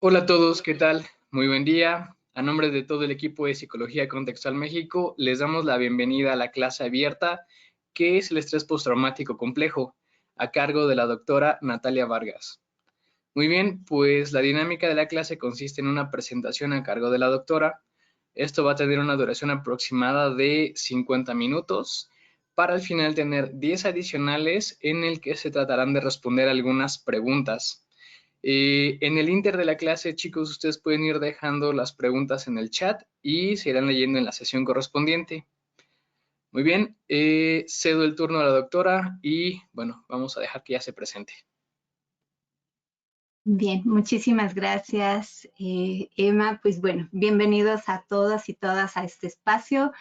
Hola a todos, ¿qué tal? Muy buen día. A nombre de todo el equipo de Psicología Contextual México, les damos la bienvenida a la clase abierta, que es el estrés postraumático complejo, a cargo de la doctora Natalia Vargas. Muy bien, pues la dinámica de la clase consiste en una presentación a cargo de la doctora. Esto va a tener una duración aproximada de 50 minutos, para al final tener 10 adicionales en el que se tratarán de responder algunas preguntas. En el inter de la clase, chicos, ustedes pueden ir dejando las preguntas en el chat y se irán leyendo en la sesión correspondiente. Muy bien, cedo el turno a la doctora y bueno, vamos a dejar que ya se presente. Bien, muchísimas gracias, Emma. Pues bueno, bienvenidos a todas y todas a este espacio.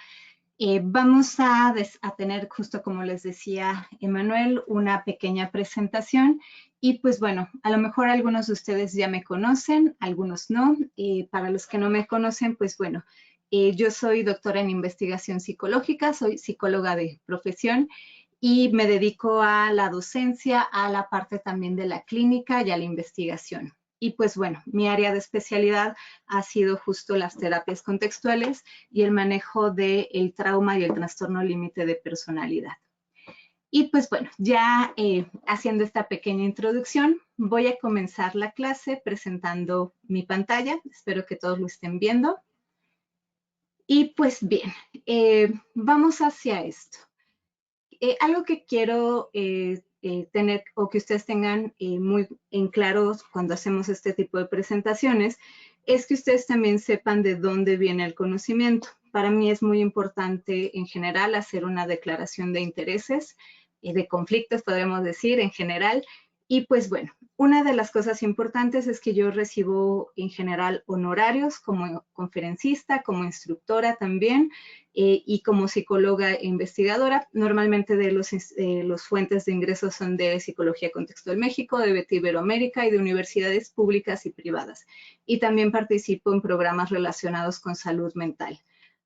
Vamos a tener, justo como les decía Emanuel, una pequeña presentación. Y pues bueno, a lo mejor algunos de ustedes ya me conocen, algunos no. Para los que no me conocen, pues bueno, yo soy doctora en investigación psicológica, soy psicóloga de profesión y me dedico a la docencia, a la parte también de la clínica y a la investigación. Y pues bueno, mi área de especialidad ha sido justo las terapias contextuales y el manejo del trauma y el trastorno límite de personalidad. Y pues bueno, ya haciendo esta pequeña introducción, voy a comenzar la clase presentando mi pantalla. Espero que todos lo estén viendo. Y pues bien, vamos hacia esto. Algo que quiero tener o que ustedes tengan muy en claro cuando hacemos este tipo de presentaciones es que ustedes también sepan de dónde viene el conocimiento. Para mí es muy importante en general hacer una declaración de intereses, de conflictos, podríamos decir, en general. Y pues bueno, una de las cosas importantes es que yo recibo en general honorarios como conferencista, como instructora también, y como psicóloga e investigadora. Normalmente de los fuentes de ingresos son de Psicología Contextual México, de Beta Iberoamérica y de universidades públicas y privadas. Y también participo en programas relacionados con salud mental.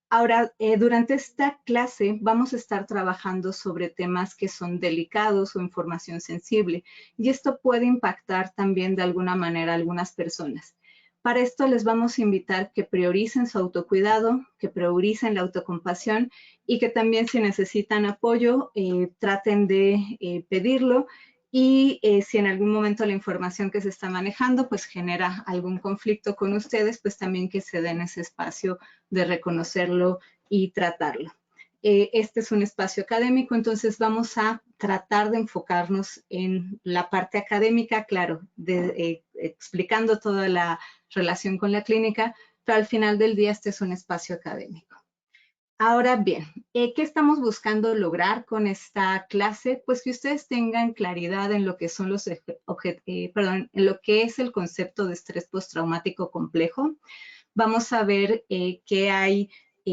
Ahora, durante esta clase vamos a estar trabajando sobre temas que son delicados o información sensible, y esto puede impactar también de alguna manera a algunas personas. Para esto les vamos a invitar que prioricen su autocuidado, que prioricen la autocompasión y que también si necesitan apoyo, traten de pedirlo. Y si en algún momento la información que se está manejando pues genera algún conflicto con ustedes, pues también que se den ese espacio de reconocerlo y tratarlo. Este es un espacio académico, entonces vamos a tratar de enfocarnos en la parte académica, claro, explicando toda la relación con la clínica, pero al final del día este es un espacio académico. Ahora bien, ¿qué estamos buscando lograr con esta clase? Pues que ustedes tengan claridad en lo que son en lo que es el concepto de estrés postraumático complejo. Vamos a ver que hay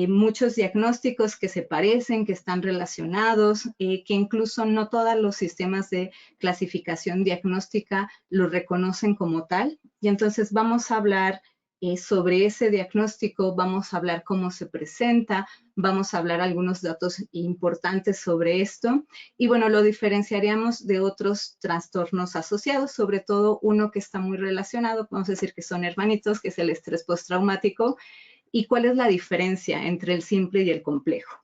muchos diagnósticos que se parecen, que están relacionados, que incluso no todos los sistemas de clasificación diagnóstica lo reconocen como tal. Y entonces vamos a hablar sobre ese diagnóstico, vamos a hablar cómo se presenta, vamos a hablar algunos datos importantes sobre esto. Y bueno, lo diferenciaríamos de otros trastornos asociados, sobre todo uno que está muy relacionado, vamos a decir que son hermanitos, que es el estrés postraumático, y cuál es la diferencia entre el simple y el complejo.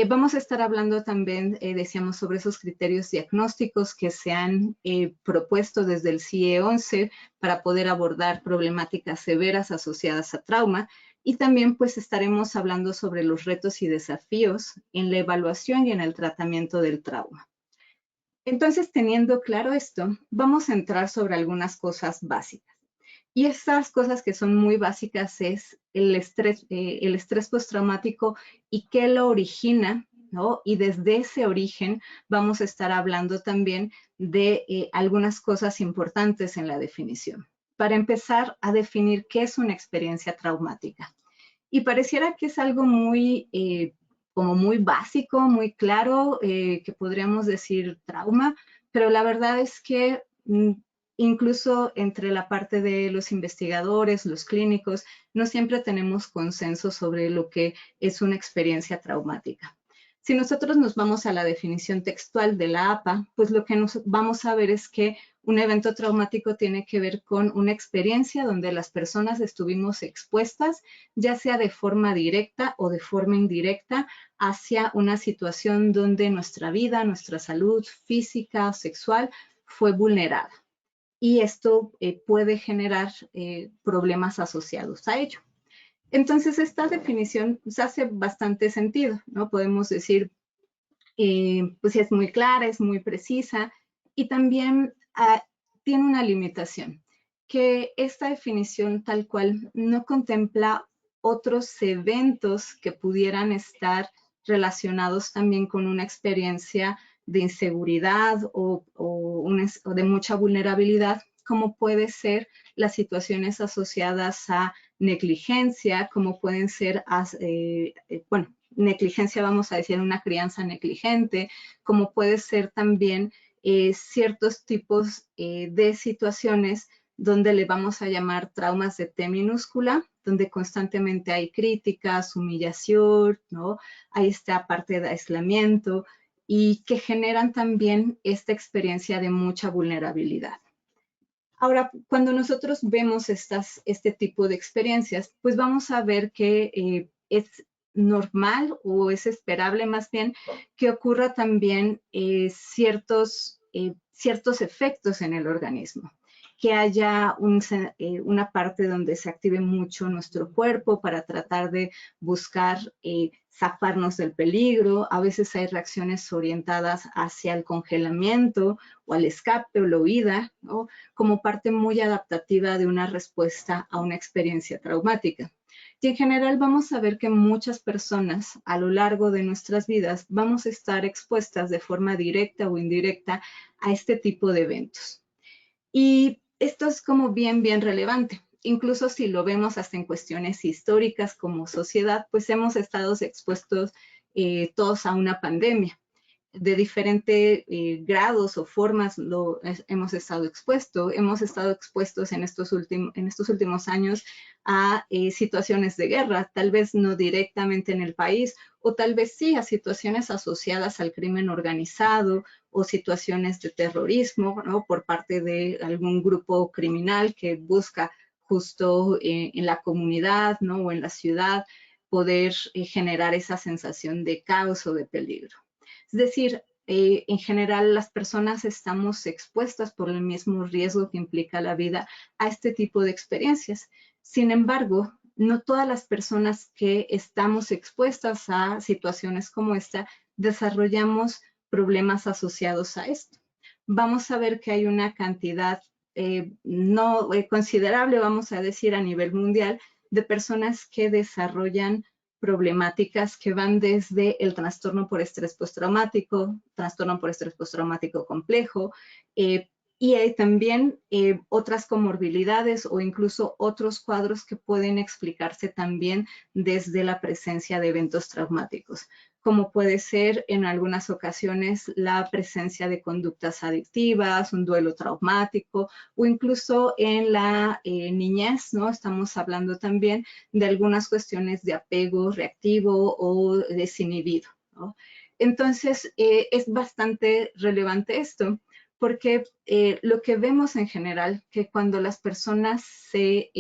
Vamos a estar hablando también, decíamos, sobre esos criterios diagnósticos que se han propuesto desde el CIE-11 para poder abordar problemáticas severas asociadas a trauma. Y también pues estaremos hablando sobre los retos y desafíos en la evaluación y en el tratamiento del trauma. Entonces, teniendo claro esto, vamos a entrar sobre algunas cosas básicas. Y estas cosas que son muy básicas es el estrés postraumático y qué lo origina, ¿no? Y desde ese origen vamos a estar hablando también de algunas cosas importantes en la definición. Para empezar a definir qué es una experiencia traumática. Y pareciera que es algo muy, como muy básico, muy claro, que podríamos decir trauma, pero la verdad es que incluso entre la parte de los investigadores, los clínicos, no siempre tenemos consenso sobre lo que es una experiencia traumática. Si nosotros nos vamos a la definición textual de la APA, pues lo que nos vamos a ver es que un evento traumático tiene que ver con una experiencia donde las personas estuvimos expuestas, ya sea de forma directa o de forma indirecta, hacia una situación donde nuestra vida, nuestra salud física o sexual fue vulnerada. Y esto puede generar problemas asociados a ello. Entonces, esta definición pues, hace bastante sentido, ¿no? Podemos decir, pues es muy clara, es muy precisa y también tiene una limitación, que esta definición tal cual no contempla otros eventos que pudieran estar relacionados también con una experiencia de inseguridad o de mucha vulnerabilidad, como puede ser las situaciones asociadas a negligencia, como pueden ser, bueno, negligencia, vamos a decir, una crianza negligente, como puede ser también ciertos tipos de situaciones donde le vamos a llamar traumas de T minúscula, donde constantemente hay críticas, humillación, ¿no? Hay esta parte de aislamiento y que generan también esta experiencia de mucha vulnerabilidad. Ahora, cuando nosotros vemos este tipo de experiencias, pues vamos a ver que es normal o es esperable más bien que ocurra también ciertos efectos en el organismo, que haya una parte donde se active mucho nuestro cuerpo para tratar de buscar zafarnos del peligro. A veces hay reacciones orientadas hacia el congelamiento o al escape o la huida, ¿no? Como parte muy adaptativa de una respuesta a una experiencia traumática. Y en general vamos a ver que muchas personas a lo largo de nuestras vidas vamos a estar expuestas de forma directa o indirecta a este tipo de eventos. Y esto es como bien relevante. Incluso si lo vemos hasta en cuestiones históricas como sociedad, pues hemos estado expuestos todos a una pandemia. De diferentes grados o formas hemos estado expuestos. Hemos estado expuestos en estos últimos años a situaciones de guerra, tal vez no directamente en el país, o tal vez sí a situaciones asociadas al crimen organizado o situaciones de terrorismo, ¿no? Por parte de algún grupo criminal que busca justo en la comunidad, ¿no? O en la ciudad poder generar esa sensación de caos o de peligro. Es decir, en general las personas estamos expuestas por el mismo riesgo que implica la vida a este tipo de experiencias. Sin embargo, no todas las personas que estamos expuestas a situaciones como esta desarrollamos problemas asociados a esto. Vamos a ver que hay una cantidad no considerable, vamos a decir, a nivel mundial, de personas que desarrollan problemáticas que van desde el trastorno por estrés postraumático, trastorno por estrés postraumático complejo, y hay también otras comorbilidades o incluso otros cuadros que pueden explicarse también desde la presencia de eventos traumáticos, como puede ser en algunas ocasiones la presencia de conductas adictivas, un duelo traumático o incluso en la niñez, ¿no? Estamos hablando también de algunas cuestiones de apego reactivo o desinhibido, ¿no? Entonces, es bastante relevante esto porque lo que vemos en general, que cuando las personas se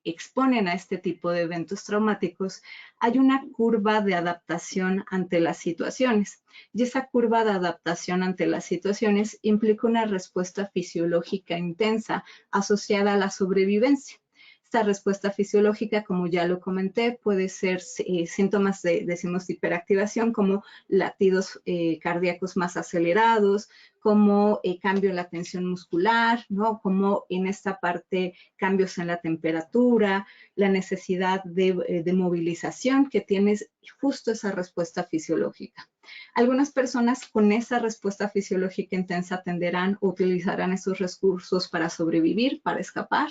exponen a este tipo de eventos traumáticos, hay una curva de adaptación ante las situaciones. Y esa curva de adaptación ante las situaciones implica una respuesta fisiológica intensa asociada a la sobrevivencia. Esta respuesta fisiológica, como ya lo comenté, puede ser síntomas decimos, de hiperactivación, como latidos cardíacos más acelerados, como cambio en la tensión muscular, ¿no? Como en esta parte cambios en la temperatura, la necesidad de movilización que tienes justo esa respuesta fisiológica. Algunas personas con esa respuesta fisiológica intensa tenderán o utilizarán esos recursos para sobrevivir, para escapar.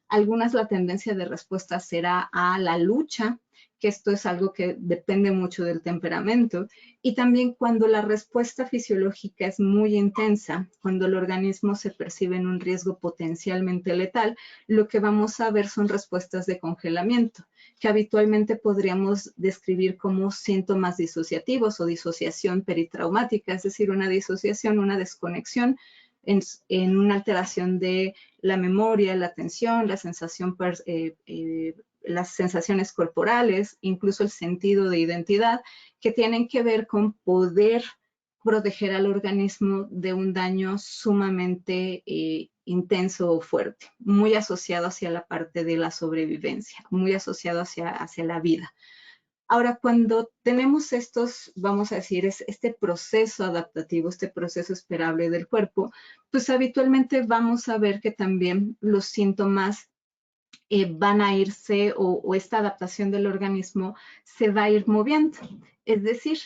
Algunas la tendencia de respuesta será a la lucha, que esto es algo que depende mucho del temperamento, y también cuando la respuesta fisiológica es muy intensa, cuando el organismo se percibe en un riesgo potencialmente letal, lo que vamos a ver son respuestas de congelamiento, que habitualmente podríamos describir como síntomas disociativos o disociación peritraumática, es decir, una disociación, una desconexión en una alteración de la memoria, la atención, la sensación, las sensaciones corporales, incluso el sentido de identidad, que tienen que ver con poder proteger al organismo de un daño sumamente intenso o fuerte, muy asociado hacia la parte de la sobrevivencia, muy asociado hacia la vida. Ahora, cuando tenemos estos, vamos a decir, este proceso adaptativo, este proceso esperable del cuerpo, pues habitualmente vamos a ver que también los síntomas van a irse o esta adaptación del organismo se va a ir moviendo. Es decir,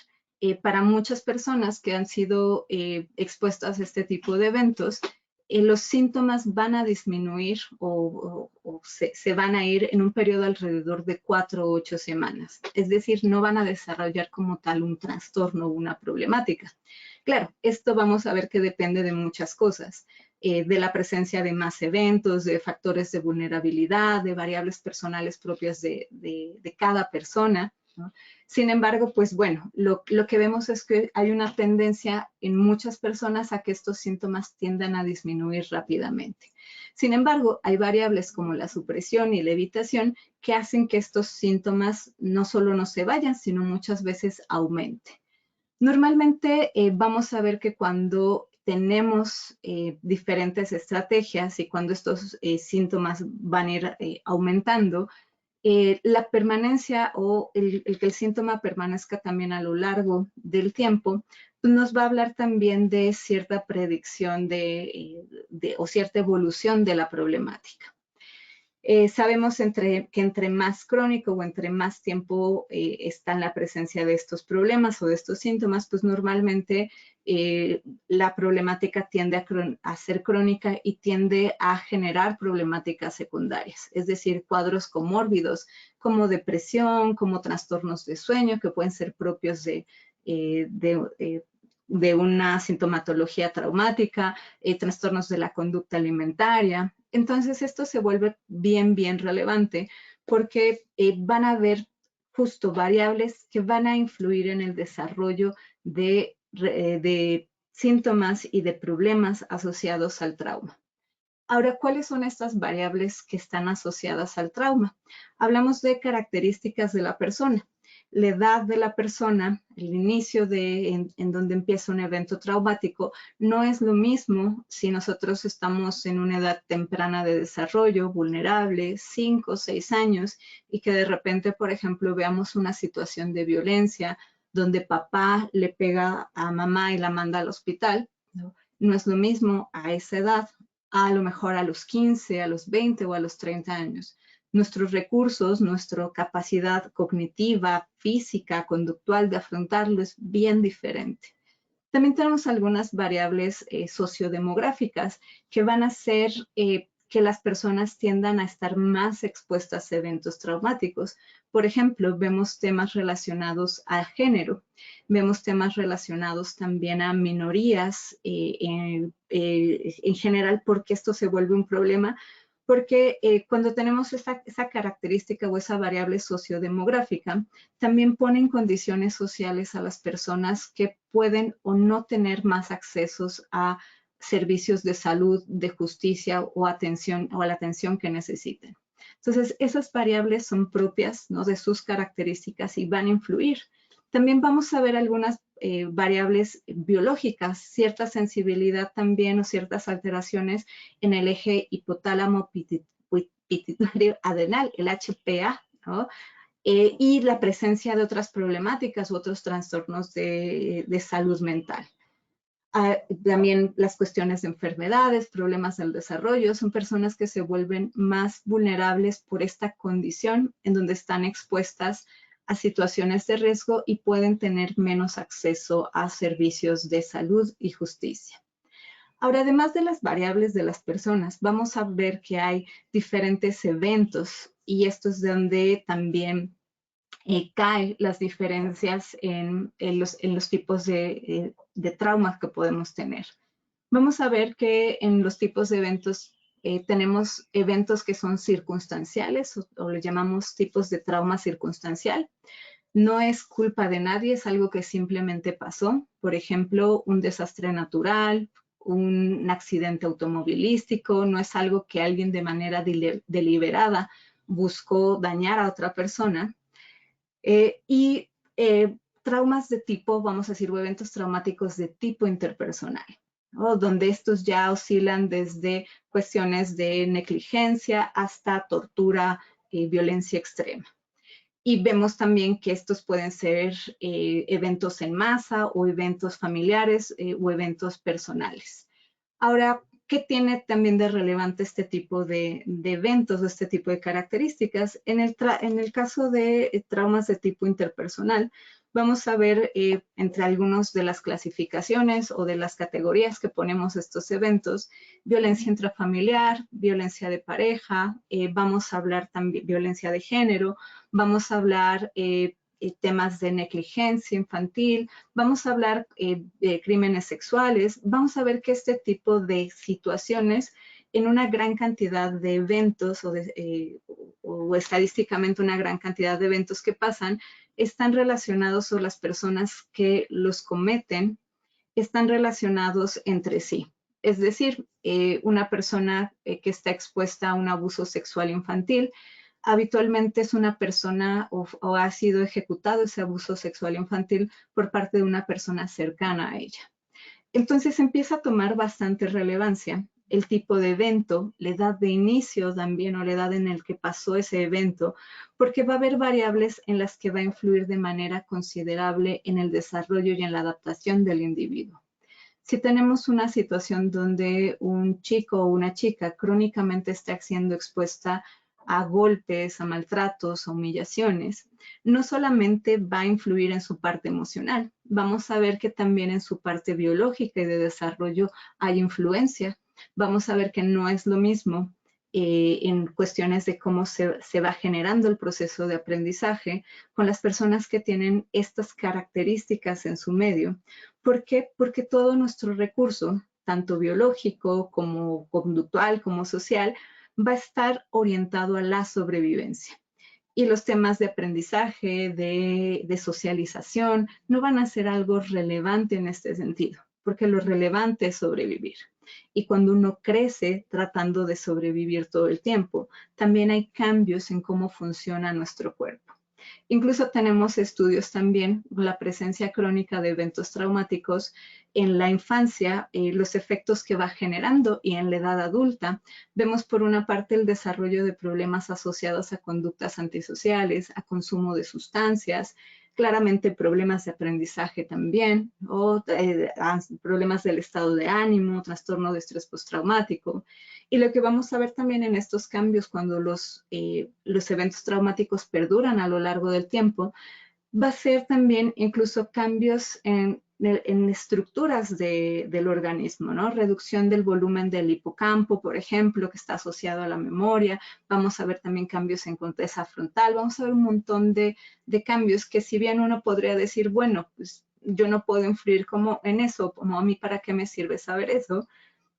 para muchas personas que han sido expuestas a este tipo de eventos, los síntomas van a disminuir o se van a ir en un periodo alrededor de 4 o 8 semanas. Es decir, no van a desarrollar como tal un trastorno o una problemática. Claro, esto vamos a ver que depende de muchas cosas, de la presencia de más eventos, de factores de vulnerabilidad, de variables personales propias de cada persona, ¿no? Sin embargo, pues bueno, lo que vemos es que hay una tendencia en muchas personas a que estos síntomas tiendan a disminuir rápidamente. Sin embargo, hay variables como la supresión y la evitación que hacen que estos síntomas no solo no se vayan, sino muchas veces aumenten. Normalmente vamos a ver que cuando tenemos diferentes estrategias y cuando estos síntomas van a ir aumentando, la permanencia o el que el síntoma permanezca también a lo largo del tiempo, pues nos va a hablar también de cierta predicción o cierta evolución de la problemática. Sabemos que entre más crónico o entre más tiempo está en la presencia de estos problemas o de estos síntomas, pues normalmente la problemática tiende a ser crónica y tiende a generar problemáticas secundarias, es decir, cuadros comórbidos como depresión, como trastornos de sueño que pueden ser propios de una sintomatología traumática, trastornos de la conducta alimentaria. Entonces, esto se vuelve bien relevante porque van a haber justo variables que van a influir en el desarrollo de síntomas y de problemas asociados al trauma. Ahora, ¿cuáles son estas variables que están asociadas al trauma? Hablamos de características de la persona. La edad de la persona, el inicio en donde empieza un evento traumático, no es lo mismo si nosotros estamos en una edad temprana de desarrollo, vulnerable, 5 o 6 años, y que de repente, por ejemplo, veamos una situación de violencia donde papá le pega a mamá y la manda al hospital, ¿no? No es lo mismo a esa edad, a lo mejor a los 15, a los 20 o a los 30 años. Nuestros recursos, nuestra capacidad cognitiva, física, conductual de afrontarlo es bien diferente. También tenemos algunas variables sociodemográficas que van a hacer que las personas tiendan a estar más expuestas a eventos traumáticos. Por ejemplo, vemos temas relacionados a género, vemos temas relacionados también a minorías en general, porque esto se vuelve un problema, porque cuando tenemos esa característica o esa variable sociodemográfica, también ponen condiciones sociales a las personas que pueden o no tener más accesos a servicios de salud, de justicia o atención o a la atención que necesiten. Entonces, esas variables son propias, ¿no?, de sus características y van a influir. También vamos a ver algunas variables biológicas, cierta sensibilidad también o ciertas alteraciones en el eje hipotálamo pituitario adrenal, el HPA, ¿no? Y la presencia de otras problemáticas u otros trastornos de salud mental. También las cuestiones de enfermedades, problemas del desarrollo, son personas que se vuelven más vulnerables por esta condición en donde están expuestas a situaciones de riesgo y pueden tener menos acceso a servicios de salud y justicia. Ahora, además de las variables de las personas, vamos a ver que hay diferentes eventos y esto es donde también cae las diferencias en los tipos de traumas que podemos tener. Vamos a ver que en los tipos de eventos tenemos eventos que son circunstanciales o le llamamos tipos de trauma circunstancial. No es culpa de nadie, es algo que simplemente pasó. Por ejemplo, un desastre natural, un accidente automovilístico, no es algo que alguien de manera deliberada buscó dañar a otra persona. Y traumas de tipo, vamos a decir, o eventos traumáticos de tipo interpersonal, ¿no? Donde estos ya oscilan desde cuestiones de negligencia hasta tortura, violencia extrema. Y vemos también que estos pueden ser eventos en masa o eventos familiares o eventos personales. Ahora, ¿qué tiene también de relevante este tipo de eventos o este tipo de características? En el caso de traumas de tipo interpersonal, vamos a ver entre algunas de las clasificaciones o de las categorías que ponemos estos eventos, violencia intrafamiliar, violencia de pareja, vamos a hablar también violencia de género, vamos a hablar temas de negligencia infantil, vamos a hablar de crímenes sexuales, vamos a ver que este tipo de situaciones en una gran cantidad de eventos o estadísticamente una gran cantidad de eventos que pasan están relacionados o las personas que los cometen están relacionados entre sí. Es decir, una persona que está expuesta a un abuso sexual infantil habitualmente es una persona o ha sido ejecutado ese abuso sexual infantil por parte de una persona cercana a ella. Entonces empieza a tomar bastante relevancia el tipo de evento, la edad de inicio también o la edad en la que pasó ese evento, porque va a haber variables en las que va a influir de manera considerable en el desarrollo y en la adaptación del individuo. Si tenemos una situación donde un chico o una chica crónicamente está siendo expuesta a golpes, a maltratos, a humillaciones, no solamente va a influir en su parte emocional, vamos a ver que también en su parte biológica y de desarrollo hay influencia. Vamos a ver que no es lo mismo en cuestiones de cómo se va generando el proceso de aprendizaje con las personas que tienen estas características en su medio. ¿Por qué? Porque todo nuestro recurso, tanto biológico como conductual, como social, va a estar orientado a la sobrevivencia. Y los temas de aprendizaje, de socialización, no van a ser algo relevante en este sentido, porque lo relevante es sobrevivir. Y cuando uno crece tratando de sobrevivir todo el tiempo, también hay cambios en cómo funciona nuestro cuerpo. Incluso tenemos estudios también con la presencia crónica de eventos traumáticos en la infancia, los efectos que va generando y en la edad adulta. Vemos por una parte el desarrollo de problemas asociados a conductas antisociales, a consumo de sustancias, claramente problemas de aprendizaje también, o problemas del estado de ánimo, trastorno de estrés postraumático. Y lo que vamos a ver también en estos cambios cuando los eventos traumáticos perduran a lo largo del tiempo, va a ser también incluso cambios en estructuras del organismo, ¿no? Reducción del volumen del hipocampo, por ejemplo, que está asociado a la memoria. Vamos a ver también cambios en corteza frontal. Vamos a ver un montón de cambios que si bien uno podría decir, bueno, pues yo no puedo influir como en eso, como a mí para qué me sirve saber eso,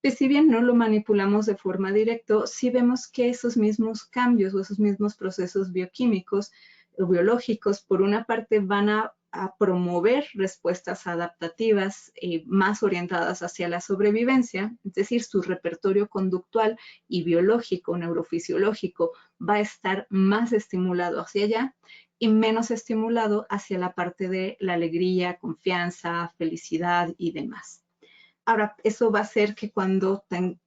pues si bien no lo manipulamos de forma directa, sí vemos que esos mismos cambios o esos mismos procesos bioquímicos o biológicos, por una parte, van a promover respuestas adaptativas más orientadas hacia la sobrevivencia, es decir, su repertorio conductual y biológico, neurofisiológico, va a estar más estimulado hacia allá y menos estimulado hacia la parte de la alegría, confianza, felicidad y demás. Ahora, eso va a hacer que cuando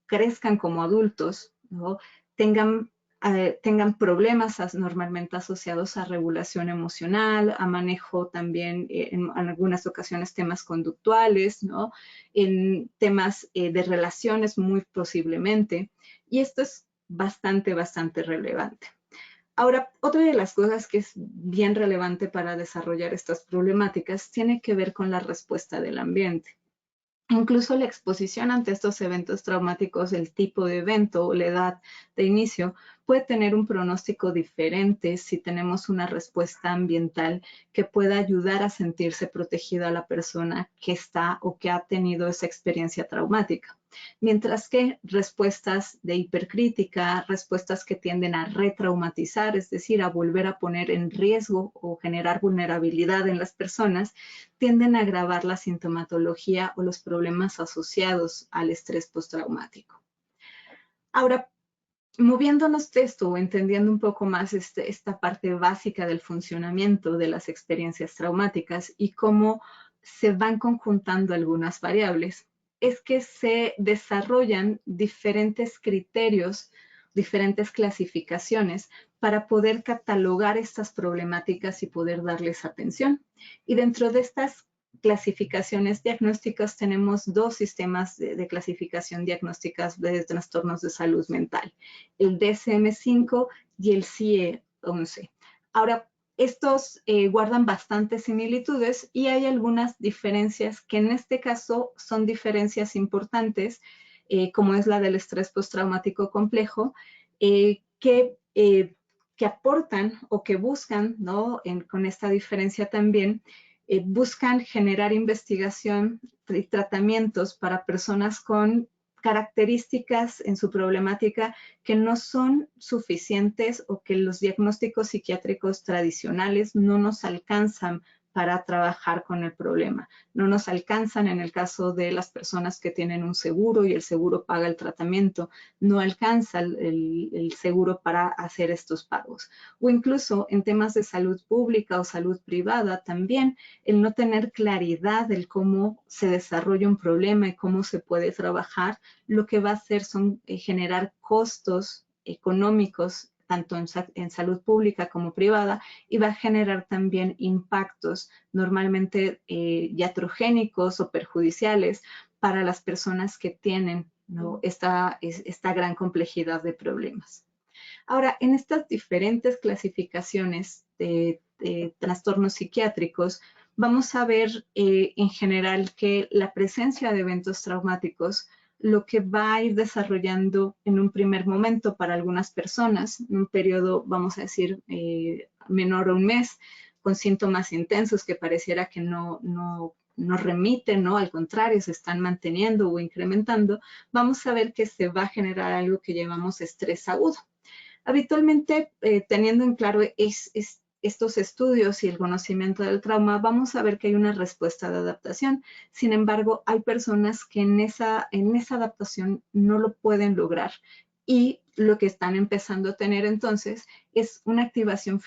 crezcan como adultos, ¿no? tengan problemas normalmente asociados a regulación emocional, a manejo también en algunas ocasiones temas conductuales, ¿no? En temas de relaciones muy posiblemente. Y esto es bastante relevante. Ahora, otra de las cosas que es bien relevante para desarrollar estas problemáticas tiene que ver con la respuesta del ambiente. Incluso la exposición ante estos eventos traumáticos, el tipo de evento o la edad de inicio, puede tener un pronóstico diferente si tenemos una respuesta ambiental que pueda ayudar a sentirse protegida a la persona que está o que ha tenido esa experiencia traumática. Mientras que respuestas de hipercrítica, respuestas que tienden a retraumatizar, es decir, a volver a poner en riesgo o generar vulnerabilidad en las personas, tienden a agravar la sintomatología o los problemas asociados al estrés postraumático. Ahora, moviéndonos de esto o entendiendo un poco más esta parte básica del funcionamiento de las experiencias traumáticas y cómo se van conjuntando algunas variables, es que se desarrollan diferentes criterios, diferentes clasificaciones para poder catalogar estas problemáticas y poder darles atención. Y dentro de estas clasificaciones diagnósticas tenemos dos sistemas de clasificación diagnósticas de trastornos de salud mental, el DSM-5 y el CIE-11. Ahora, estos guardan bastantes similitudes y hay algunas diferencias que en este caso son diferencias importantes, como es la del estrés postraumático complejo, que aportan o que buscan, ¿no? Con esta diferencia también, buscan generar investigación y tratamientos para personas con características en su problemática que no son suficientes o que los diagnósticos psiquiátricos tradicionales no nos alcanzan para trabajar con el problema. No nos alcanzan en el caso de las personas que tienen un seguro y el seguro paga el tratamiento. No alcanza el seguro para hacer estos pagos. O incluso en temas de salud pública o salud privada también, el no tener claridad del cómo se desarrolla un problema y cómo se puede trabajar, lo que va a hacer son generar costos económicos tanto en salud pública como privada, y va a generar también impactos normalmente iatrogénicos o perjudiciales para las personas que tienen, ¿no? esta gran complejidad de problemas. Ahora, en estas diferentes clasificaciones de trastornos psiquiátricos, vamos a ver en general que la presencia de eventos traumáticos lo que va a ir desarrollando en un primer momento para algunas personas, en un periodo, vamos a decir, menor a un mes, con síntomas intensos que pareciera que no remiten, ¿no? Al contrario, se están manteniendo o incrementando, vamos a ver que se va a generar algo que llamamos estrés agudo. Habitualmente, teniendo en claro estos estudios y el conocimiento del trauma, vamos a ver que hay una respuesta de adaptación. Sin embargo, hay personas que en esa adaptación no lo pueden lograr y lo que están empezando a tener entonces es una activación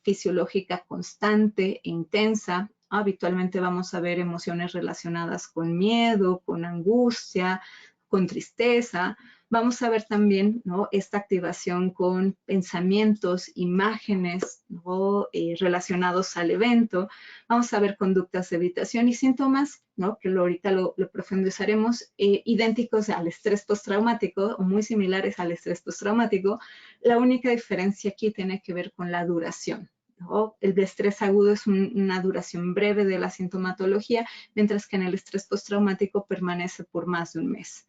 fisiológica constante e intensa. Habitualmente vamos a ver emociones relacionadas con miedo, con angustia, con tristeza. Vamos a ver también, ¿no? esta activación con pensamientos, imágenes, ¿no? Relacionados al evento. Vamos a ver conductas de evitación y síntomas, ¿no? que ahorita lo profundizaremos, idénticos al estrés postraumático o muy similares al estrés postraumático. La única diferencia aquí tiene que ver con la duración. ¿no? El de estrés agudo es una duración breve de la sintomatología, mientras que en el estrés postraumático permanece por más de un mes.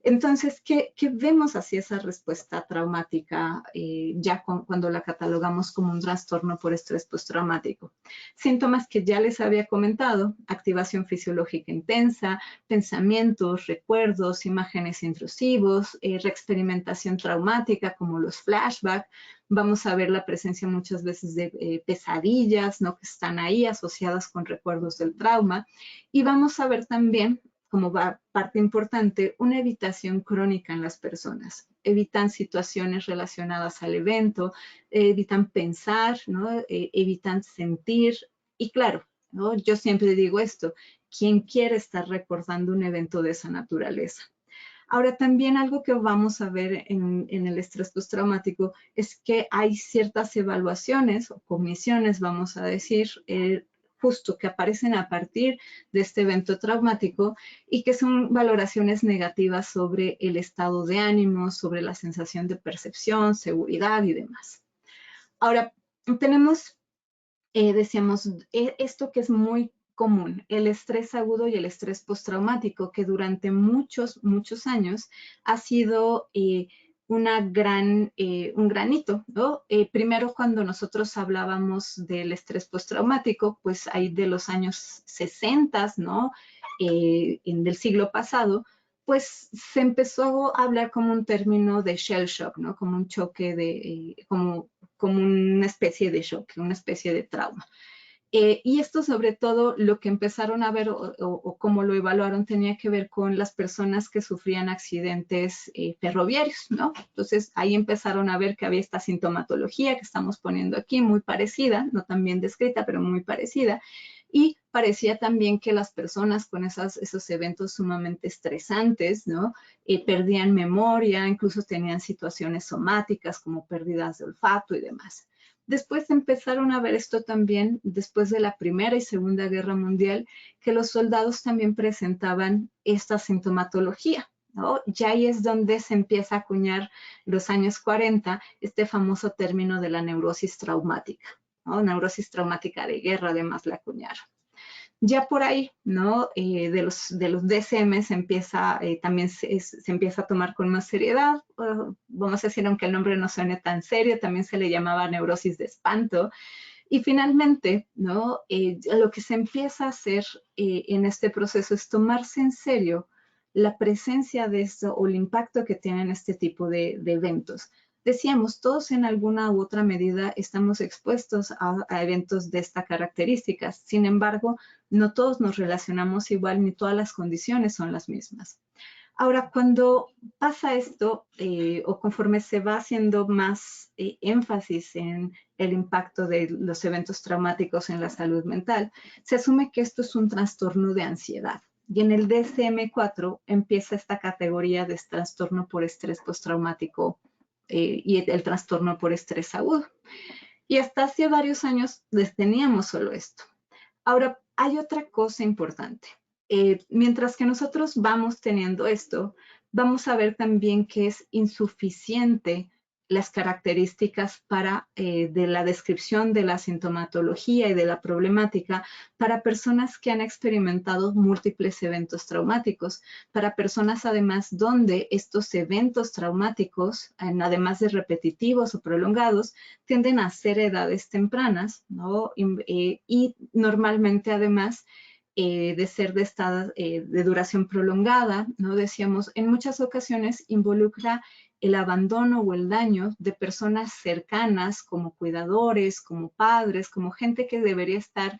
Entonces, ¿qué vemos hacia esa respuesta traumática ya cuando la catalogamos como un trastorno por estrés postraumático? Síntomas que ya les había comentado: activación fisiológica intensa, pensamientos, recuerdos, imágenes intrusivos, reexperimentación traumática como los flashbacks. Vamos a ver la presencia muchas veces de pesadillas, ¿no? que están ahí asociadas con recuerdos del trauma. Y vamos a ver también, como parte importante, una evitación crónica en las personas. Evitan situaciones relacionadas al evento, evitan pensar, ¿no? Evitan sentir. Y claro, ¿no? yo siempre digo esto: ¿quién quiere estar recordando un evento de esa naturaleza? Ahora, también algo que vamos a ver en el estrés postraumático es que hay ciertas evaluaciones o cogniciones, vamos a decir, justo que aparecen a partir de este evento traumático y que son valoraciones negativas sobre el estado de ánimo, sobre la sensación de percepción, seguridad y demás. Ahora, tenemos, decíamos, esto que es muy común, el estrés agudo y el estrés postraumático, que durante muchos años ha sido un granito, ¿no? Primero, cuando nosotros hablábamos del estrés postraumático, pues ahí de los años 60, ¿no? Del siglo pasado, pues se empezó a hablar como un término de shell shock, ¿no? Como un choque como una especie de shock, una especie de trauma. Y esto sobre todo lo que empezaron a ver o cómo lo evaluaron tenía que ver con las personas que sufrían accidentes ferroviarios, ¿no? Entonces ahí empezaron a ver que había esta sintomatología que estamos poniendo aquí, muy parecida, no tan bien descrita, pero muy parecida. Y parecía también que las personas con esos eventos sumamente estresantes, ¿no? Perdían memoria, incluso tenían situaciones somáticas como pérdidas de olfato y demás. Después empezaron a ver esto también después de la Primera y Segunda Guerra Mundial, que los soldados también presentaban esta sintomatología, ¿no? Ya ahí es donde se empieza a acuñar los años 40 este famoso término de la neurosis traumática, ¿no? Neurosis traumática de guerra, además la acuñaron. Ya por ahí, ¿no? De los DSM se empieza, también se empieza a tomar con más seriedad. Vamos a decir, aunque el nombre no suene tan serio, también se le llamaba neurosis de espanto. Y finalmente, ¿no? Lo que se empieza a hacer en este proceso es tomarse en serio la presencia de esto o el impacto que tienen este tipo de eventos. Decíamos, todos en alguna u otra medida estamos expuestos a eventos de esta características. Sin embargo, no todos nos relacionamos igual ni todas las condiciones son las mismas. Ahora, cuando pasa esto o conforme se va haciendo más énfasis en el impacto de los eventos traumáticos en la salud mental, se asume que esto es un trastorno de ansiedad. Y en el DSM-4 empieza esta categoría de trastorno por estrés postraumático y el trastorno por estrés agudo. Y hasta hace varios años teníamos solo esto. Ahora, hay otra cosa importante. Mientras que nosotros vamos teniendo esto, vamos a ver también que es insuficiente las características de la descripción de la sintomatología y de la problemática para personas que han experimentado múltiples eventos traumáticos, para personas además donde estos eventos traumáticos, además de repetitivos o prolongados, tienden a ser edades tempranas, ¿no? Y normalmente además de ser de duración prolongada, ¿no? Decíamos, en muchas ocasiones involucra el abandono o el daño de personas cercanas como cuidadores, como padres, como gente que debería estar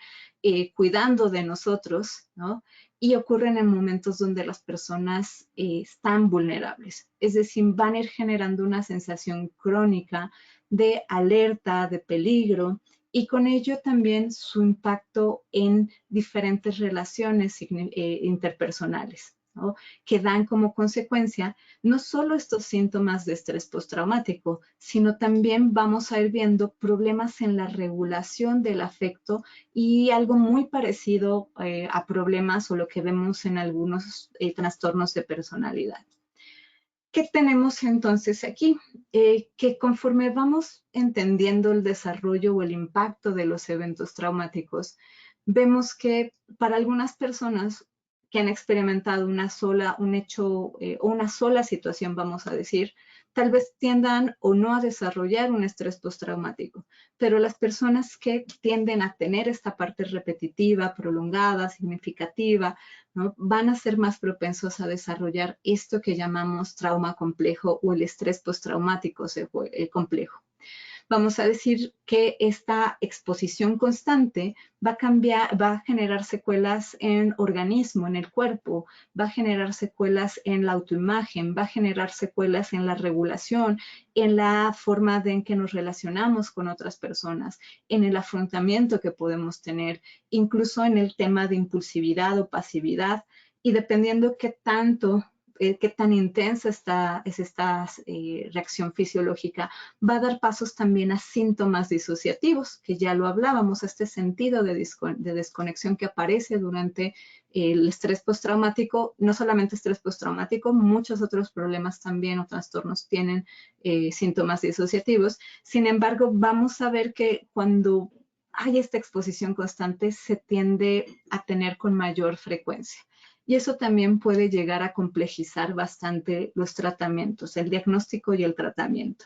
cuidando de nosotros, ¿no? Y ocurren en momentos donde las personas están vulnerables. Es decir, van a ir generando una sensación crónica de alerta, de peligro, y con ello también su impacto en diferentes relaciones interpersonales, ¿no? Que dan como consecuencia no solo estos síntomas de estrés postraumático, sino también vamos a ir viendo problemas en la regulación del afecto y algo muy parecido a problemas o lo que vemos en algunos trastornos de personalidad. ¿Qué tenemos entonces aquí? Que conforme vamos entendiendo el desarrollo o el impacto de los eventos traumáticos, vemos que para algunas personas que han experimentado un hecho o una sola situación, vamos a decir, tal vez tiendan o no a desarrollar un estrés postraumático, pero las personas que tienden a tener esta parte repetitiva, prolongada, significativa, ¿no? Van a ser más propensos a desarrollar esto que llamamos trauma complejo o el estrés postraumático complejo. Vamos a decir que esta exposición constante va a generar secuelas en organismo, en el cuerpo, va a generar secuelas en la autoimagen, va a generar secuelas en la regulación, en la forma en que nos relacionamos con otras personas, en el afrontamiento que podemos tener, incluso en el tema de impulsividad o pasividad, y dependiendo qué tan intensa es esta reacción fisiológica, va a dar pasos también a síntomas disociativos, que ya lo hablábamos, este sentido de desconexión que aparece durante el estrés postraumático, no solamente estrés postraumático, muchos otros problemas también o trastornos tienen síntomas disociativos. Sin embargo, vamos a ver que cuando hay esta exposición constante, se tiende a tener con mayor frecuencia. y eso también puede llegar a complejizar bastante los tratamientos, el diagnóstico y el tratamiento.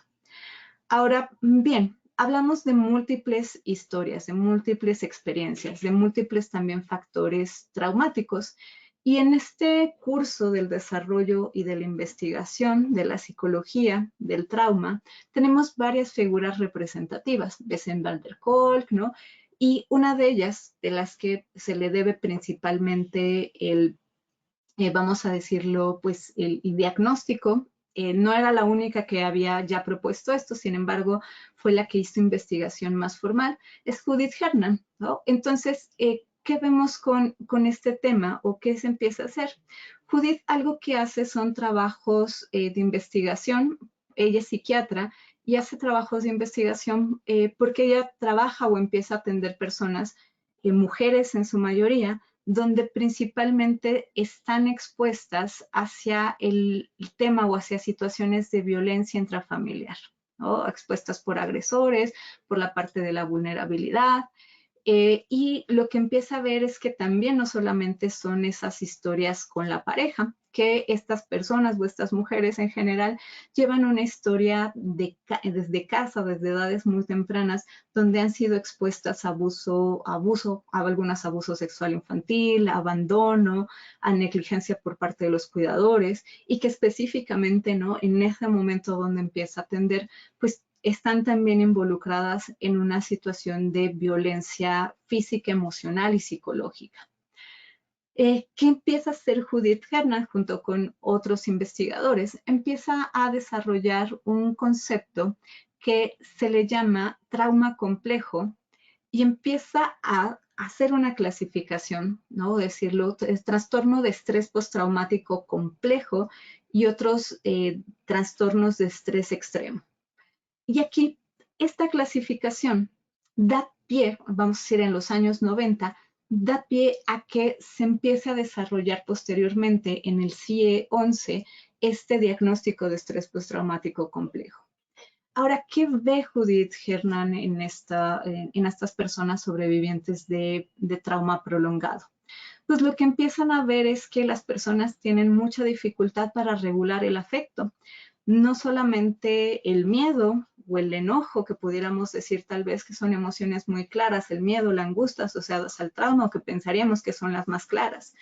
Ahora, bien, hablamos de múltiples historias, de múltiples experiencias, de múltiples también factores traumáticos. Y en este curso del desarrollo y de la investigación de la psicología del trauma, tenemos varias figuras representativas, Bessem van der Kolk, ¿no? Y una de ellas, de las que se le debe principalmente el, vamos a decirlo, pues el diagnóstico, no era la única que había ya propuesto esto, sin embargo, fue la que hizo investigación más formal, es Judith Hernan, ¿no? Entonces, ¿qué vemos con este tema o qué se empieza a hacer? Judith algo que hace son trabajos de investigación, ella es psiquiatra y hace trabajos de investigación porque ella trabaja o empieza a atender personas, mujeres en su mayoría, donde principalmente están expuestas hacia el tema o hacia situaciones de violencia intrafamiliar, ¿no? Expuestas por agresores, por la parte de la vulnerabilidad. Y lo que empieza a ver es que también no solamente son esas historias con la pareja, que estas personas o estas mujeres en general llevan una historia desde casa, desde edades muy tempranas, donde han sido expuestas a a algunos abuso sexual infantil, a abandono, a negligencia por parte de los cuidadores, y que específicamente, ¿no? En ese momento donde empieza a atender, pues están también involucradas en una situación de violencia física, emocional y psicológica. ¿Qué empieza a hacer Judith Hernan junto con otros investigadores? Empieza a desarrollar un concepto que se le llama trauma complejo y empieza a hacer una clasificación, ¿no? Decirlo, es trastorno de estrés postraumático complejo y otros trastornos de estrés extremo. Y aquí, esta clasificación da pie, vamos a decir en los años 90, da pie a que se empiece a desarrollar posteriormente en el CIE-11 este diagnóstico de estrés postraumático complejo. Ahora, ¿qué ve Judith Hernan en estas personas sobrevivientes de trauma prolongado? Pues lo que empiezan a ver es que las personas tienen mucha dificultad para regular el afecto. No solamente el miedo o el enojo, que pudiéramos decir tal vez que son emociones muy claras, el miedo, la angustia asociadas al trauma, o que pensaríamos que son las más claras.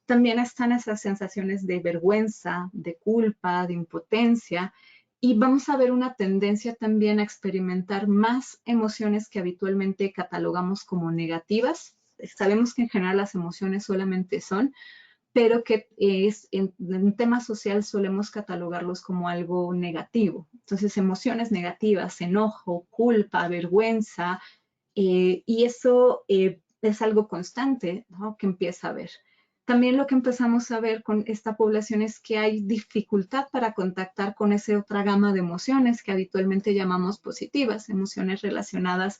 También están esas sensaciones de vergüenza, de culpa, de impotencia, y vamos a ver una tendencia también a experimentar más emociones que habitualmente catalogamos como negativas. Sabemos que en general las emociones solamente son, pero que en un tema social solemos catalogarlos como algo negativo. Entonces, emociones negativas, enojo, culpa, vergüenza, y eso es algo constante, ¿no? Que empieza a ver. También lo que empezamos a ver con esta población es que hay dificultad para contactar con esa otra gama de emociones que habitualmente llamamos positivas, emociones relacionadas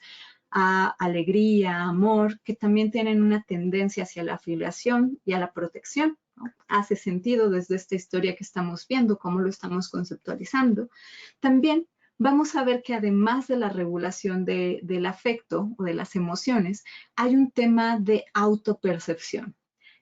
a alegría, amor, que también tienen una tendencia hacia la afiliación y a la protección, ¿no? Hace sentido desde esta historia que estamos viendo, cómo lo estamos conceptualizando. También vamos a ver que además de la regulación del afecto o de las emociones, hay un tema de autopercepción.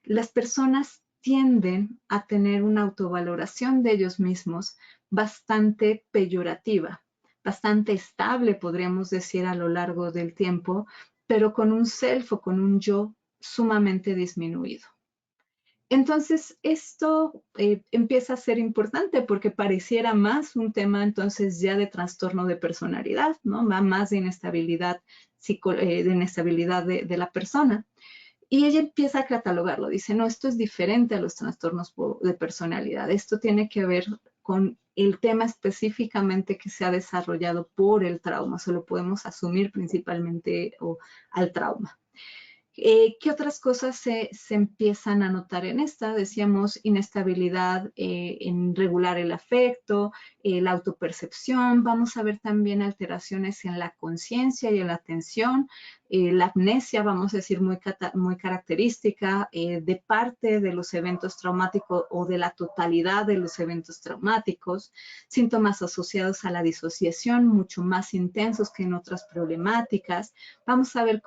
Las personas tienden a tener una autovaloración de ellos mismos bastante peyorativa, bastante estable, podríamos decir, a lo largo del tiempo, pero con un self o con un yo sumamente disminuido. Entonces, esto empieza a ser importante porque pareciera más un tema entonces ya de trastorno de personalidad, ¿no? Va más de inestabilidad, de la persona. Y ella empieza a catalogarlo, dice, no, esto es diferente a los trastornos de personalidad, esto tiene que ver con el tema específicamente que se ha desarrollado por el trauma, se lo podemos asumir principalmente al trauma. ¿Qué otras cosas se empiezan a notar en esta? Decíamos inestabilidad en regular el afecto, la autopercepción. Vamos a ver también alteraciones en la conciencia y en la atención. La amnesia, vamos a decir, muy característica de parte de los eventos traumáticos o de la totalidad de los eventos traumáticos. Síntomas asociados a la disociación mucho más intensos que en otras problemáticas. Vamos a ver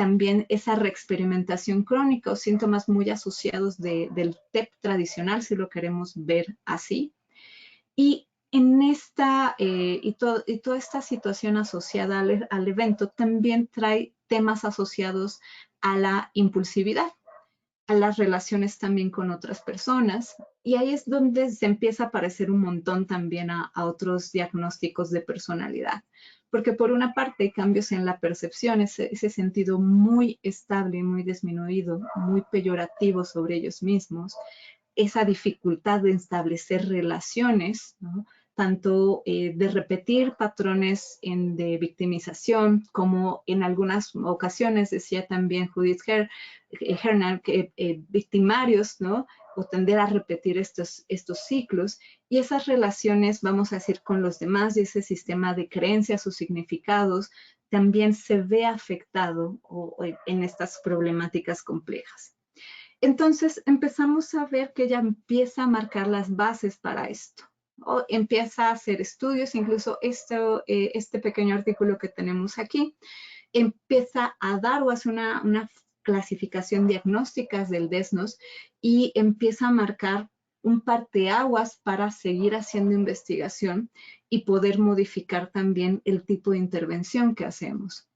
también esa reexperimentación crónica o síntomas muy asociados del TEP tradicional, si lo queremos ver así. Y en esta, toda esta situación asociada al evento también trae temas asociados a la impulsividad, a las relaciones también con otras personas. Y ahí es donde se empieza a parecer un montón también a otros diagnósticos de personalidad. Porque por una parte hay cambios en la percepción, ese sentido muy estable y muy disminuido, muy peyorativo sobre ellos mismos, esa dificultad de establecer relaciones, ¿no? Tanto de repetir patrones de victimización, como en algunas ocasiones decía también Judith Hernan, que victimarios, ¿no? O tender a repetir estos ciclos, y esas relaciones, vamos a decir, con los demás, y ese sistema de creencias o significados también se ve afectado en estas problemáticas complejas. Entonces empezamos a ver que ella empieza a marcar las bases para esto. O empieza a hacer estudios, incluso este pequeño artículo que tenemos aquí, empieza a dar o hace una clasificación diagnóstica del desnos y empieza a marcar un parteaguas para seguir haciendo investigación y poder modificar también el tipo de intervención que hacemos.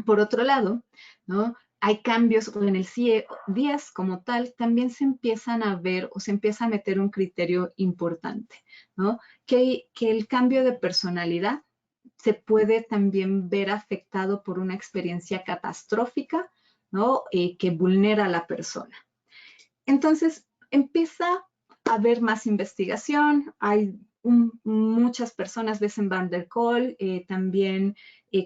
Por otro lado, ¿no? Hay cambios en el CIE-10 como tal, también se empiezan a ver o se empieza a meter un criterio importante, ¿no? Que el cambio de personalidad se puede también ver afectado por una experiencia catastrófica, ¿no? Que vulnera a la persona. Entonces, empieza a haber más investigación, hay muchas personas, Bessem van der Kolk, también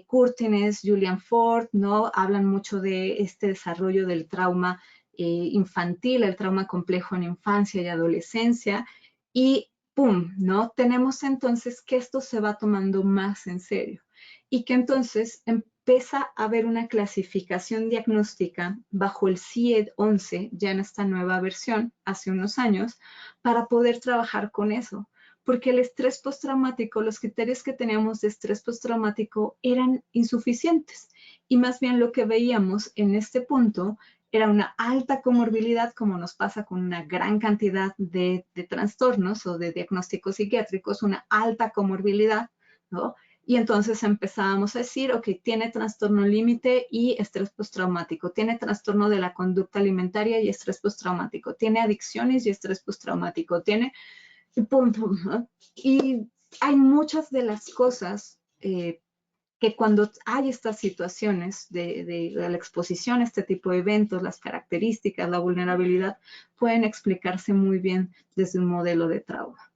Curtines, Julian Ford, ¿no? Hablan mucho de este desarrollo del trauma infantil, el trauma complejo en infancia y adolescencia, y ¡pum!, ¿no? Tenemos entonces que esto se va tomando más en serio y que entonces empieza a haber una clasificación diagnóstica bajo el CIE-11, ya en esta nueva versión, hace unos años, para poder trabajar con eso. Porque el estrés postraumático, los criterios que teníamos de estrés postraumático eran insuficientes. Y más bien lo que veíamos en este punto era una alta comorbilidad, como nos pasa con una gran cantidad de trastornos o de diagnósticos psiquiátricos, una alta comorbilidad, ¿no? Y entonces empezábamos a decir, ok, tiene trastorno límite y estrés postraumático, tiene trastorno de la conducta alimentaria y estrés postraumático, tiene adicciones y estrés postraumático, tiene... Pum, pum, ¿no? Y hay muchas de las cosas que cuando hay estas situaciones de la exposición a este tipo de eventos, las características, la vulnerabilidad, pueden explicarse muy bien desde un modelo de trauma.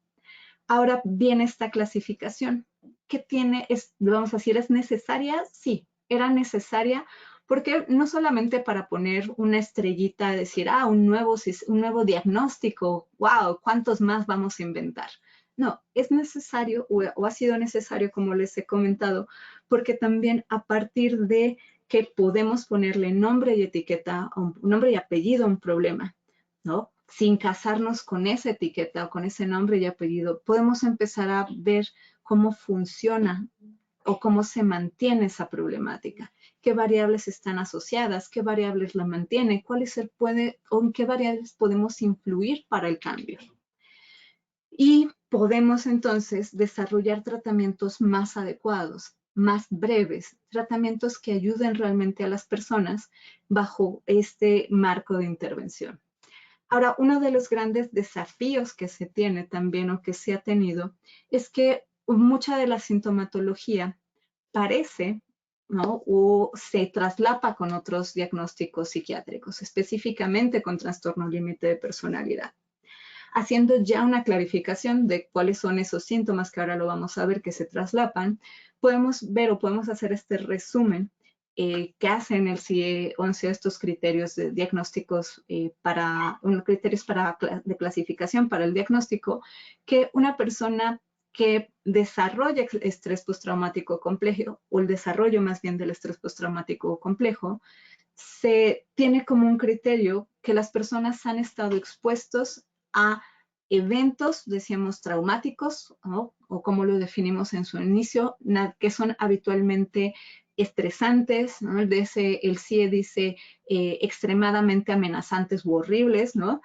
Ahora viene esta clasificación. ¿Qué tiene? Vamos a decir, ¿es necesaria? Sí, era necesaria porque no solamente para poner una estrellita, decir, un nuevo diagnóstico, wow, ¿cuántos más vamos a inventar? No, es necesario o ha sido necesario, como les he comentado, porque también a partir de que podemos ponerle nombre y etiqueta, nombre y apellido a un problema, ¿no? Sin casarnos con esa etiqueta o con ese nombre y apellido, podemos empezar a ver cómo funciona o cómo se mantiene esa problemática, qué variables están asociadas, qué variables la mantienen, o en qué variables podemos influir para el cambio. Y podemos entonces desarrollar tratamientos más adecuados, más breves, tratamientos que ayuden realmente a las personas bajo este marco de intervención. Ahora, uno de los grandes desafíos que se tiene también o que se ha tenido es que mucha de la sintomatología parece, ¿no? O se traslapa con otros diagnósticos psiquiátricos, específicamente con trastorno límite de personalidad. Haciendo ya una clarificación de cuáles son esos síntomas que ahora lo vamos a ver que se traslapan, podemos ver o podemos hacer este resumen que hacen el CIE-11 estos criterios de diagnósticos criterios de clasificación para el diagnóstico, que una persona que desarrolla estrés postraumático complejo, o el desarrollo más bien del estrés postraumático complejo, se tiene como un criterio que las personas han estado expuestos a eventos, decíamos, traumáticos, ¿no? O como lo definimos en su inicio, que son habitualmente estresantes, ¿no? El CIE dice extremadamente amenazantes u horribles, ¿no?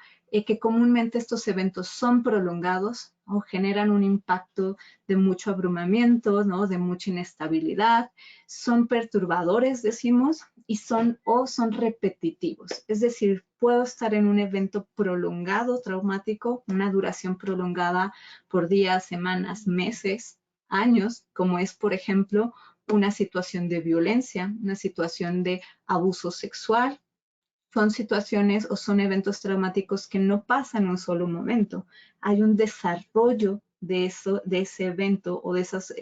Que comúnmente estos eventos son prolongados o generan un impacto de mucho abrumamiento, ¿no? De mucha inestabilidad, son perturbadores, decimos, y son repetitivos. Es decir, puedo estar en un evento prolongado, traumático, una duración prolongada por días, semanas, meses, años, como es, por ejemplo, una situación de violencia, una situación de abuso sexual. Son situaciones o son eventos traumáticos que no pasan en un solo momento. Hay un desarrollo de ese evento o de esas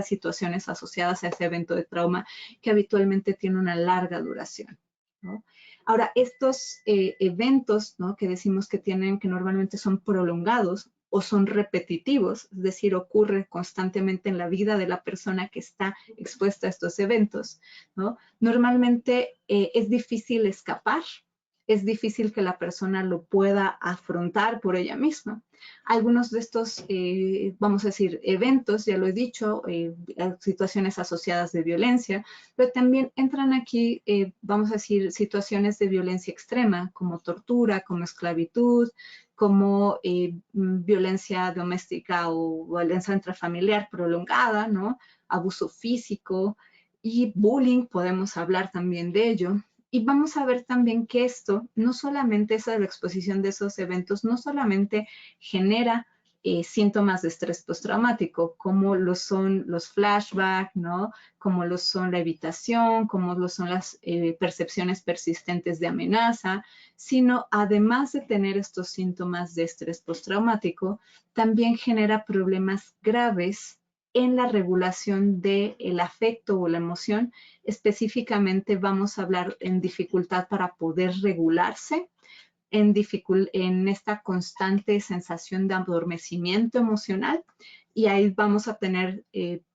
situaciones asociadas a ese evento de trauma que habitualmente tiene una larga duración, ¿no? Ahora, estos eventos, ¿no? Que decimos que normalmente son prolongados o son repetitivos, es decir, ocurre constantemente en la vida de la persona que está expuesta a estos eventos, ¿no? Normalmente es difícil escapar, es difícil que la persona lo pueda afrontar por ella misma. Algunos de estos, vamos a decir, eventos, ya lo he dicho, situaciones asociadas de violencia, pero también entran aquí, vamos a decir, situaciones de violencia extrema, como tortura, como esclavitud, como violencia doméstica o violencia intrafamiliar prolongada, ¿no? Abuso físico y bullying, podemos hablar también de ello. Y vamos a ver también que esto, no solamente esa la exposición de esos eventos, no solamente genera síntomas de estrés postraumático, como lo son los flashbacks, ¿no? Como lo son la evitación, como lo son las percepciones persistentes de amenaza, sino además de tener estos síntomas de estrés postraumático, también genera problemas graves en la regulación del afecto o la emoción. Específicamente vamos a hablar en dificultad para poder regularse, en esta constante sensación de adormecimiento emocional, y ahí vamos a tener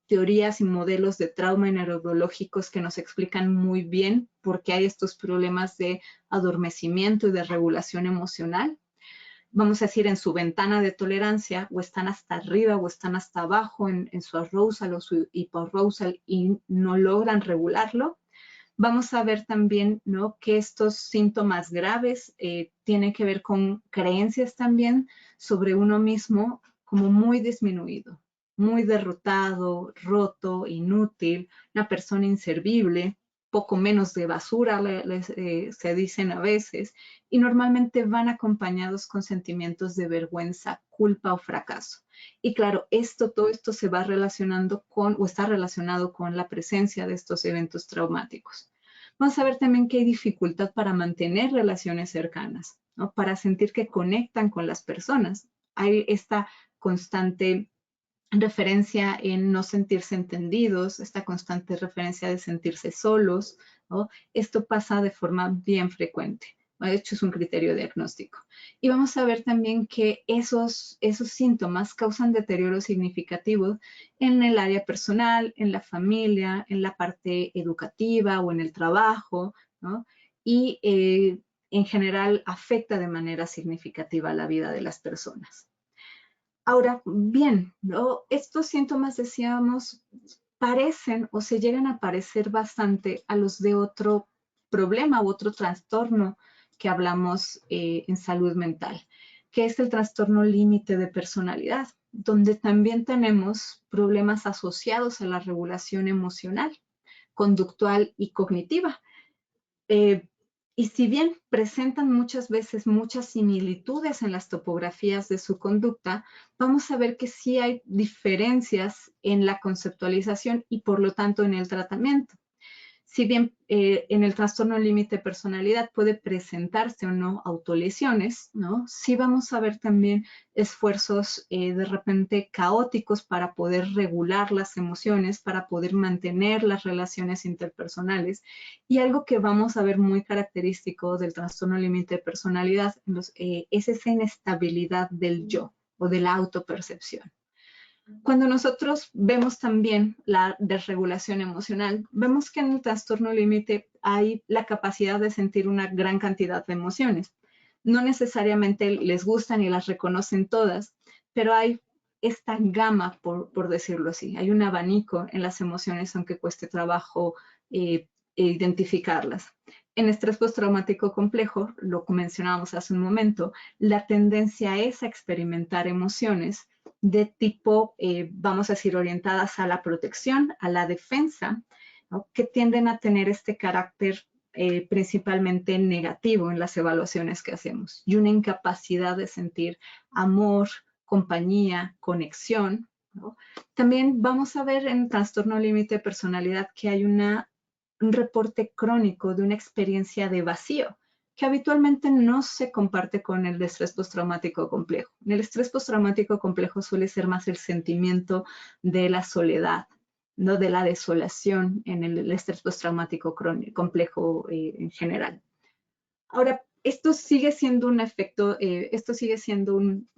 teorías y modelos de trauma neurobiológicos que nos explican muy bien por qué hay estos problemas de adormecimiento y de regulación emocional. Vamos a decir, en su ventana de tolerancia, o están hasta arriba o están hasta abajo en su arousal o su hipoarousal y no logran regularlo. Vamos a ver también, ¿no?, que estos síntomas graves tienen que ver con creencias también sobre uno mismo como muy disminuido, muy derrotado, roto, inútil, una persona inservible, poco menos de basura se dicen a veces, y normalmente van acompañados con sentimientos de vergüenza, culpa o fracaso. Y claro, todo esto se va relacionando con, o está relacionado con la presencia de estos eventos traumáticos. Vamos a ver también que hay dificultad para mantener relaciones cercanas, ¿no? Para sentir que conectan con las personas. Hay esta constante referencia en no sentirse entendidos, esta constante referencia de sentirse solos, ¿no? Esto pasa de forma bien frecuente. De hecho, es un criterio diagnóstico. Y vamos a ver también que esos síntomas causan deterioro significativo en el área personal, en la familia, en la parte educativa o en el trabajo, ¿no? Y en general afecta de manera significativa la vida de las personas. Ahora, bien, ¿no? Estos síntomas, decíamos, parecen o se llegan a parecer bastante a los de otro problema u otro trastorno que hablamos en salud mental, que es el trastorno límite de personalidad, donde también tenemos problemas asociados a la regulación emocional, conductual y cognitiva. Y si bien presentan muchas veces muchas similitudes en las topografías de su conducta, vamos a ver que sí hay diferencias en la conceptualización y por lo tanto en el tratamiento. Si bien en el trastorno límite de personalidad puede presentarse o no autolesiones, ¿no? Sí vamos a ver también esfuerzos de repente caóticos para poder regular las emociones, para poder mantener las relaciones interpersonales. Y algo que vamos a ver muy característico del trastorno límite de personalidad es esa inestabilidad del yo o de la autopercepción. Cuando nosotros vemos también la desregulación emocional, vemos que en el trastorno límite hay la capacidad de sentir una gran cantidad de emociones. No necesariamente les gustan y las reconocen todas, pero hay esta gama, por decirlo así. Hay un abanico en las emociones, aunque cueste trabajo identificarlas. En estrés postraumático complejo, lo que mencionábamos hace un momento, la tendencia es a experimentar emociones de tipo, vamos a decir, orientadas a la protección, a la defensa, ¿no? Que tienden a tener este carácter principalmente negativo en las evaluaciones que hacemos y una incapacidad de sentir amor, compañía, conexión, ¿no? También vamos a ver en trastorno límite de personalidad que hay un reporte crónico de una experiencia de vacío que habitualmente no se comparte con el de estrés postraumático complejo. En el estrés postraumático complejo suele ser más el sentimiento de la soledad, no de la desolación en el estrés postraumático complejo en general. Ahora, esto sigue siendo un efecto, esto sigue siendo un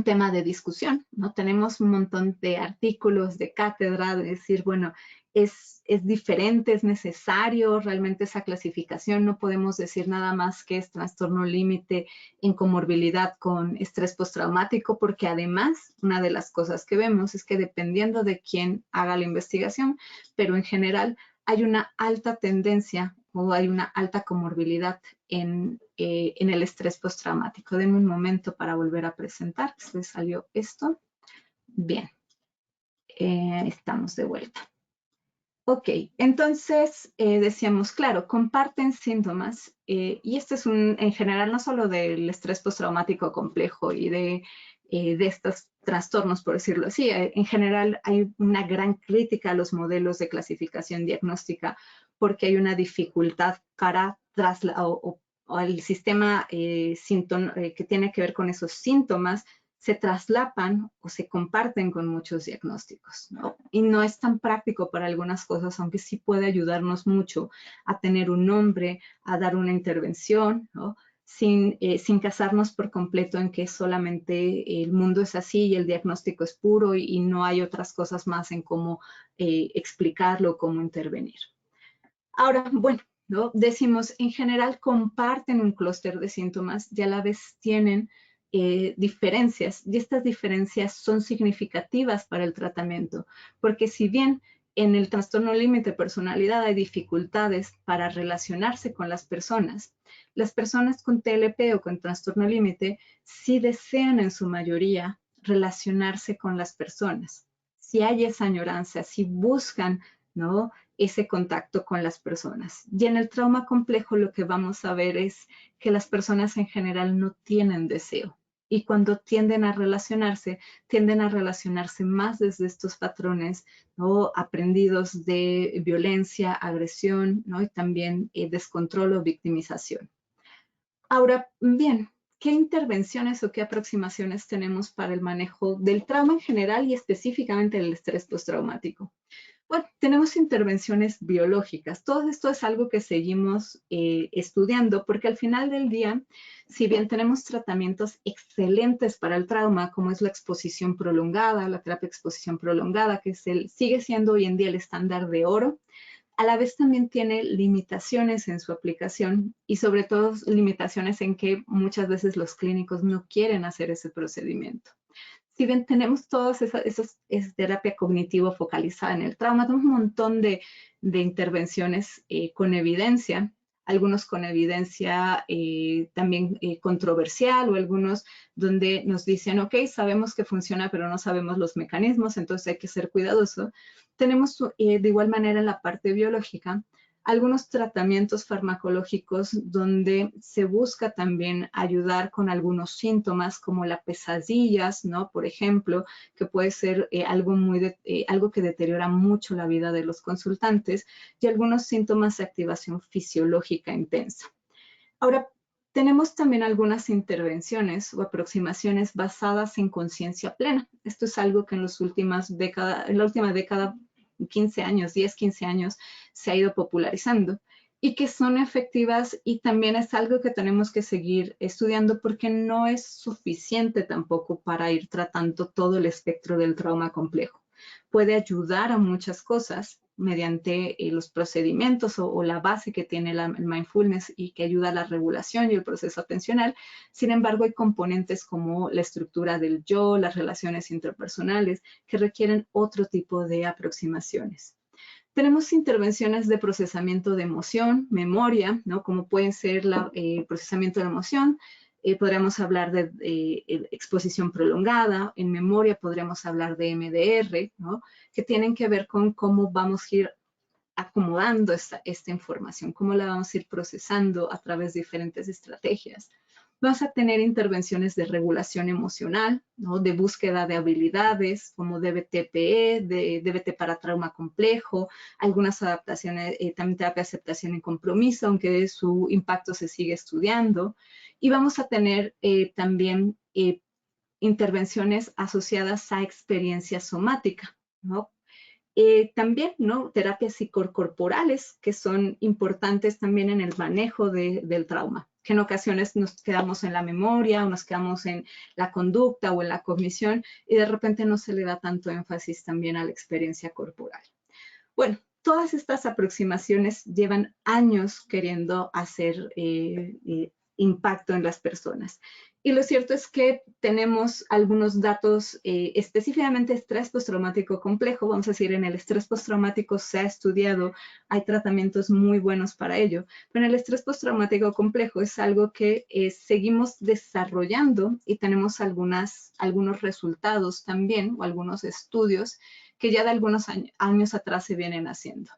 tema de discusión, ¿no? Tenemos un montón de artículos de cátedra de decir, bueno, es diferente, es necesario realmente esa clasificación, no podemos decir nada más que es trastorno límite en comorbilidad con estrés postraumático, porque además una de las cosas que vemos es que dependiendo de quién haga la investigación, pero en general hay una alta tendencia o hay una alta comorbilidad en el estrés postraumático. Denme un momento para volver a presentar. ¿Se salió esto? Bien, estamos de vuelta. Ok, entonces decíamos, claro, comparten síntomas y este es en general no solo del estrés postraumático complejo y de estos trastornos, por decirlo así. En general hay una gran crítica a los modelos de clasificación diagnóstica porque hay una dificultad para o el sistema que tiene que ver con esos síntomas se traslapan o se comparten con muchos diagnósticos, ¿no? Y no es tan práctico para algunas cosas, aunque sí puede ayudarnos mucho a tener un nombre, a dar una intervención, ¿no? Sin casarnos por completo en que solamente el mundo es así y el diagnóstico es puro y no hay otras cosas más en cómo explicarlo, cómo intervenir. Ahora, bueno, ¿no? Decimos, en general comparten un clúster de síntomas y a la vez tienen diferencias, y estas diferencias son significativas para el tratamiento, porque si bien en el trastorno límite de personalidad hay dificultades para relacionarse con las personas con TLP o con trastorno límite sí desean en su mayoría relacionarse con las personas. Si hay esa añoranza, si buscan, ¿no?, ese contacto con las personas. Y en el trauma complejo lo que vamos a ver es que las personas en general no tienen deseo. Y cuando tienden a relacionarse más desde estos patrones, ¿no?, aprendidos de violencia, agresión, ¿no?, y también descontrol o victimización. Ahora, bien, ¿qué intervenciones o qué aproximaciones tenemos para el manejo del trauma en general y específicamente el estrés postraumático? Bueno, tenemos intervenciones biológicas. Todo esto es algo que seguimos estudiando porque al final del día, si bien tenemos tratamientos excelentes para el trauma, como es la exposición prolongada, la terapia de exposición prolongada, que sigue siendo hoy en día el estándar de oro, a la vez también tiene limitaciones en su aplicación y sobre todo limitaciones en que muchas veces los clínicos no quieren hacer ese procedimiento. Si bien tenemos todas esas terapia cognitivo focalizada en el trauma, tenemos un montón de intervenciones con evidencia, algunos con evidencia también controversial o algunos donde nos dicen, ok, sabemos que funciona, pero no sabemos los mecanismos, entonces hay que ser cuidadoso. Tenemos de igual manera en la parte biológica algunos tratamientos farmacológicos donde se busca también ayudar con algunos síntomas como las pesadillas, ¿no? Por ejemplo, que puede ser algo que deteriora mucho la vida de los consultantes y algunos síntomas de activación fisiológica intensa. Ahora, tenemos también algunas intervenciones o aproximaciones basadas en conciencia plena. Esto es algo que en la última década 15 años, 10, 15 años, se ha ido popularizando y que son efectivas y también es algo que tenemos que seguir estudiando porque no es suficiente tampoco para ir tratando todo el espectro del trauma complejo. Puede ayudar a muchas cosas, mediante los procedimientos o la base que tiene el mindfulness y que ayuda a la regulación y el proceso atencional. Sin embargo, hay componentes como la estructura del yo, las relaciones interpersonales, que requieren otro tipo de aproximaciones. Tenemos intervenciones de procesamiento de emoción, memoria, ¿no? Como pueden ser el procesamiento de emoción. Podríamos hablar de exposición prolongada. En memoria podríamos hablar de MDR, ¿no? Que tienen que ver con cómo vamos a ir acomodando esta información, cómo la vamos a ir procesando a través de diferentes estrategias. Vamos a tener intervenciones de regulación emocional, ¿no? De búsqueda de habilidades, como DBT-PE, DBT para trauma complejo, algunas adaptaciones, también terapia de aceptación y compromiso, aunque su impacto se sigue estudiando. Y vamos a tener también intervenciones asociadas a experiencia somática, ¿no? También, ¿no? Terapias psicocorporales que son importantes también en el manejo del trauma, que en ocasiones nos quedamos en la memoria o nos quedamos en la conducta o en la cognición y de repente no se le da tanto énfasis también a la experiencia corporal. Bueno, todas estas aproximaciones llevan años queriendo hacer impacto en las personas. Y lo cierto es que tenemos algunos datos, específicamente estrés postraumático complejo, vamos a decir, en el estrés postraumático se ha estudiado, hay tratamientos muy buenos para ello, pero en el estrés postraumático complejo es algo que seguimos desarrollando y tenemos algunos resultados también, o algunos estudios que ya de algunos años atrás se vienen haciendo.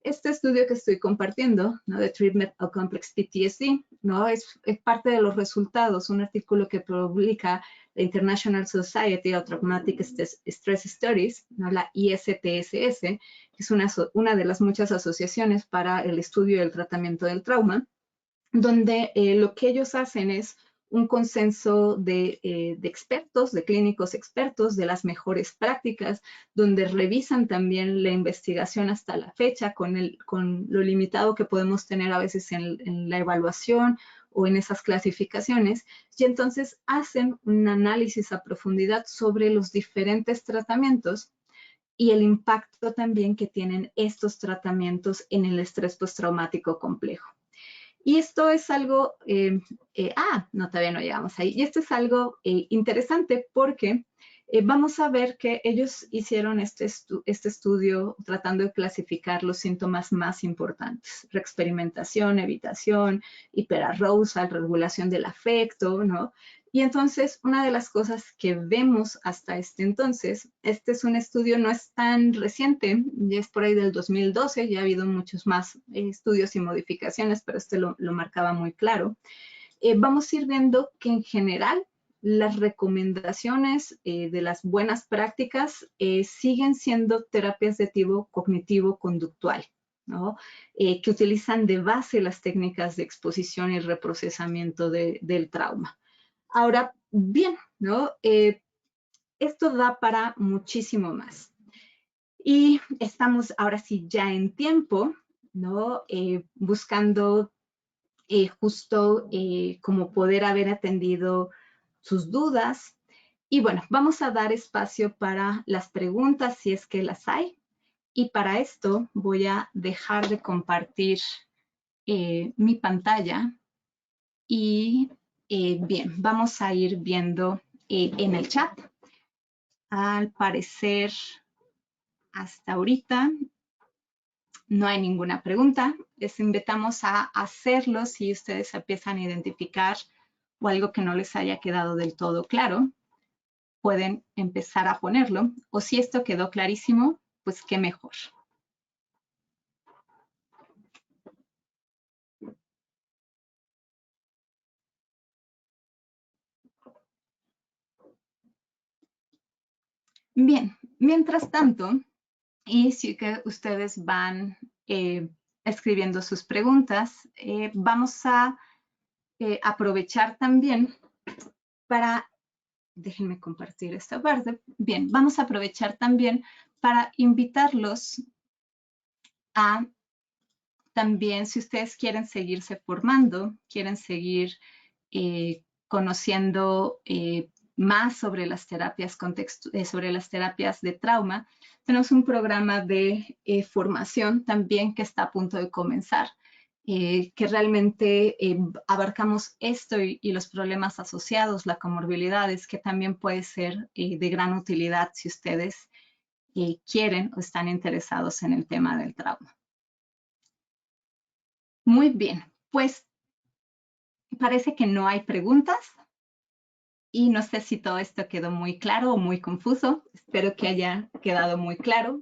Este estudio que estoy compartiendo, ¿no? De Treatment of Complex PTSD, ¿no? Es parte de los resultados, un artículo que publica la International Society of Traumatic Stress Studies, ¿no? La ISTSS, que es una de las muchas asociaciones para el estudio y el tratamiento del trauma, donde lo que ellos hacen es un consenso de expertos, de clínicos expertos, de las mejores prácticas, donde revisan también la investigación hasta la fecha con lo limitado que podemos tener a veces en la evaluación o en esas clasificaciones, y entonces hacen un análisis a profundidad sobre los diferentes tratamientos y el impacto también que tienen estos tratamientos en el estrés postraumático complejo. Y esto es algo, no, todavía no llegamos ahí. Y esto es algo interesante porque vamos a ver que ellos hicieron este estudio tratando de clasificar los síntomas más importantes. Reexperimentación, evitación, hiperarousal, regulación del afecto, ¿no? Y entonces, una de las cosas que vemos hasta este entonces, este es un estudio, no es tan reciente, ya es por ahí del 2012, ya ha habido muchos más estudios y modificaciones, pero este lo marcaba muy claro. Vamos a ir viendo que en general las recomendaciones de las buenas prácticas siguen siendo terapias de tipo cognitivo-conductual, ¿no? Que utilizan de base las técnicas de exposición y reprocesamiento del trauma. Ahora, bien, ¿no? Esto da para muchísimo más. Y estamos ahora sí ya en tiempo, ¿no? Buscando justo como poder haber atendido sus dudas. Y bueno, vamos a dar espacio para las preguntas si es que las hay. Y para esto voy a dejar de compartir mi pantalla y bien, vamos a ir viendo en el chat. Al parecer, hasta ahorita no hay ninguna pregunta. Les invitamos a hacerlo si ustedes empiezan a identificar o algo que no les haya quedado del todo claro. Pueden empezar a ponerlo. O si esto quedó clarísimo, pues qué mejor. Bien, mientras tanto, y si que ustedes van escribiendo sus preguntas, vamos a aprovechar también para, déjenme compartir esta parte, bien, vamos a aprovechar también para invitarlos a también, si ustedes quieren seguirse formando, quieren seguir conociendo más sobre las terapias de trauma, tenemos un programa de formación también que está a punto de comenzar, que realmente abarcamos esto y los problemas asociados, las comorbilidades, que también puede ser de gran utilidad si ustedes quieren o están interesados en el tema del trauma. Muy bien, pues parece que no hay preguntas y no sé si todo esto quedó muy claro o muy confuso. Espero que haya quedado muy claro.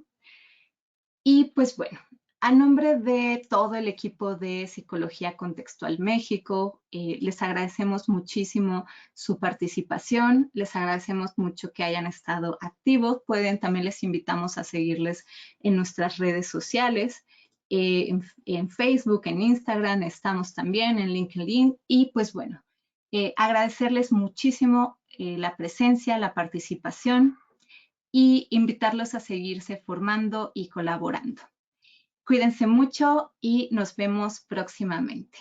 Y pues bueno, a nombre de todo el equipo de Psicología Contextual México, les agradecemos muchísimo su participación, les agradecemos mucho que hayan estado activos. También les invitamos a seguirles en nuestras redes sociales, en Facebook, en Instagram, estamos también en LinkedIn y pues bueno, agradecerles muchísimo la presencia, la participación y invitarlos a seguirse formando y colaborando. Cuídense mucho y nos vemos próximamente.